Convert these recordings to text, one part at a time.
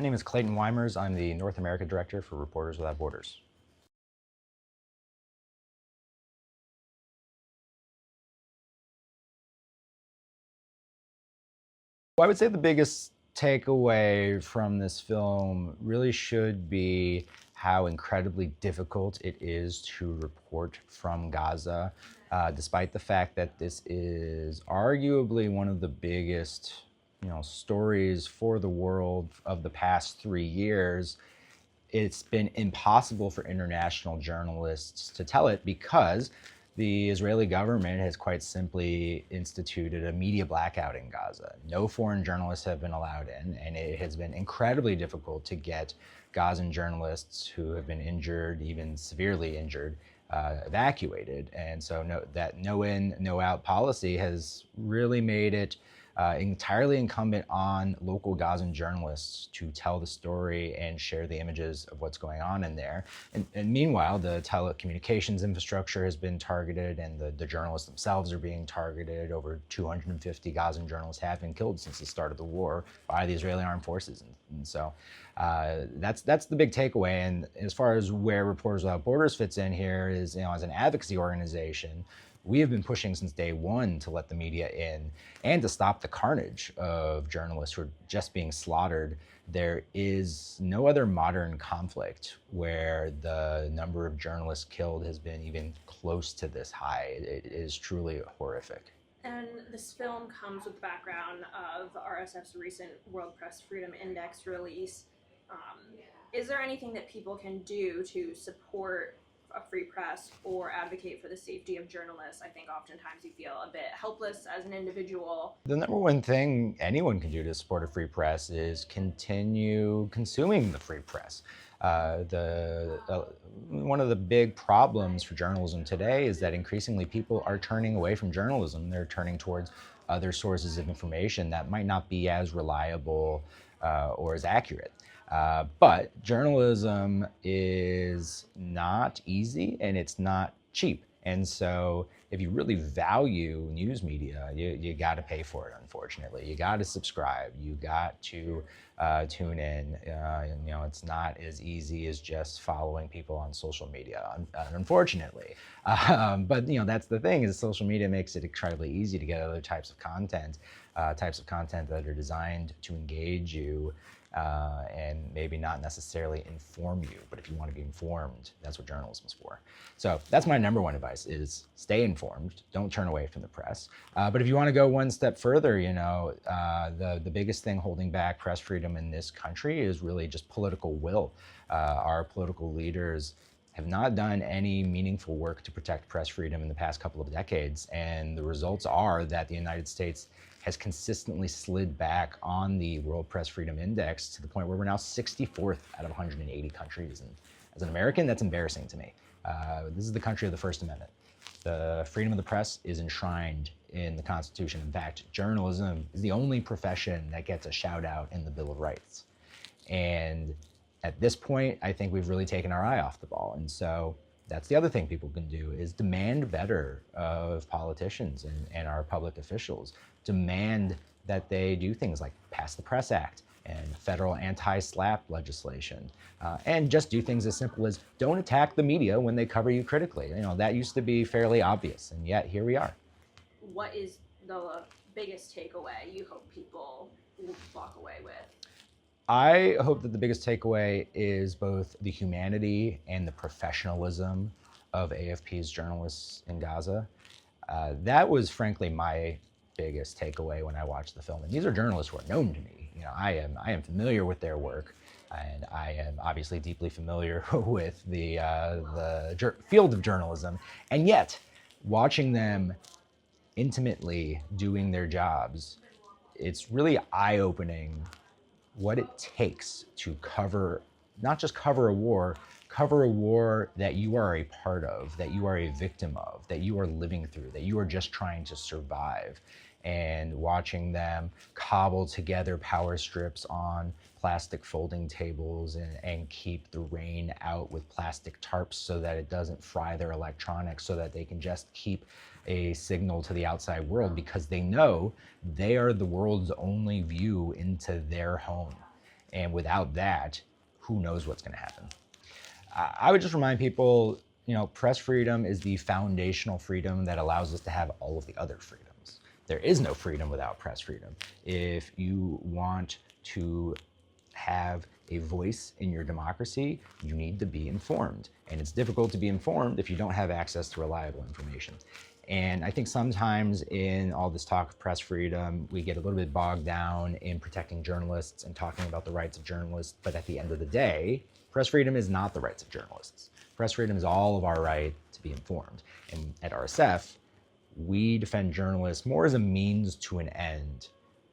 My name is Clayton Weimers. I'm the North America Director for Reporters Without Borders. Well, I would say the biggest takeaway from this film really should be how incredibly difficult it is to report from Gaza, despite the fact that this is arguably one of the biggest, stories for the world of the past 3 years. It's been impossible for international journalists to tell it because the Israeli government has quite simply instituted a media blackout in Gaza. No foreign journalists have been allowed in, and it has been incredibly difficult to get Gazan journalists who have been injured, even severely injured, evacuated. And so that no in, no out policy has really made it entirely incumbent on local Gazan journalists to tell the story and share the images of what's going on in there. And meanwhile, the telecommunications infrastructure has been targeted, and the journalists themselves are being targeted. Over 250 Gazan journalists have been killed since the start of the war by the Israeli armed forces. And so that's the big takeaway. And as far as where Reporters Without Borders fits in here is, as an advocacy organization, we have been pushing since day one to let the media in and to stop the carnage of journalists who are just being slaughtered. There is no other modern conflict where the number of journalists killed has been even close to this high. It is truly horrific. And this film comes with the background of RSF's recent World Press Freedom Index release. Is there anything that people can do to support a free press or advocate for the safety of journalists? I think oftentimes you feel a bit helpless as an individual. The number one thing anyone can do to support a free press is continue consuming the free press. One of the big problems for journalism today is that increasingly people are turning away from journalism. They're turning towards other sources of information that might not be as reliable or as accurate. But journalism is not easy and it's not cheap. And so if you really value news media, you got to pay for it, unfortunately. You got to subscribe. You got to tune in. It's not as easy as just following people on social media, unfortunately. But that's the thing, is social media makes it incredibly easy to get other types of content that are designed to engage you, and maybe not necessarily inform you. But if you want to be informed, that's what journalism is for. So that's my number one advice: is stay informed. Don't turn away from the press. But if you want to go one step further, the biggest thing holding back press freedom in this country is really just political will. Our political leaders have not done any meaningful work to protect press freedom in the past couple of decades. And the results are that the United States has consistently slid back on the World Press Freedom Index to the point where we're now 64th out of 180 countries. And as an American, that's embarrassing to me. This is the country of the First Amendment. The freedom of the press is enshrined in the Constitution. In fact, journalism is the only profession that gets a shout out in the Bill of Rights. And at this point, I think we've really taken our eye off the ball. And so that's the other thing people can do, is demand better of politicians and our public officials. Demand that they do things like pass the Press Act and federal anti-SLAPP legislation, and just do things as simple as don't attack the media when they cover you critically. That used to be fairly obvious, and yet here we are. What is the biggest takeaway you hope people will walk away with? I hope that the biggest takeaway is both the humanity and the professionalism of AFP's journalists in Gaza. That was frankly my biggest takeaway when I watched the film. And these are journalists who are known to me. I am familiar with their work, and I am obviously deeply familiar with the field of journalism. And yet, watching them intimately doing their jobs, it's really eye-opening what it takes to not just cover a war that you are a part of, that you are a victim of, that you are living through, that you are just trying to survive. And watching them cobble together power strips on plastic folding tables and keep the rain out with plastic tarps so that it doesn't fry their electronics, so that they can just keep a signal to the outside world, because they know they are the world's only view into their home. And without that, who knows what's going to happen? I would just remind people, press freedom is the foundational freedom that allows us to have all of the other freedoms. There is no freedom without press freedom. If you want to have a voice in your democracy, you need to be informed. And it's difficult to be informed if you don't have access to reliable information. And I think sometimes in all this talk of press freedom, we get a little bit bogged down in protecting journalists and talking about the rights of journalists. But at the end of the day, press freedom is not the rights of journalists. Press freedom is all of our right to be informed. And at RSF, we defend journalists more as a means to an end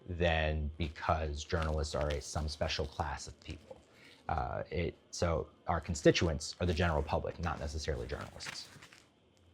than because journalists are some special class of people. So our constituents are the general public, not necessarily journalists.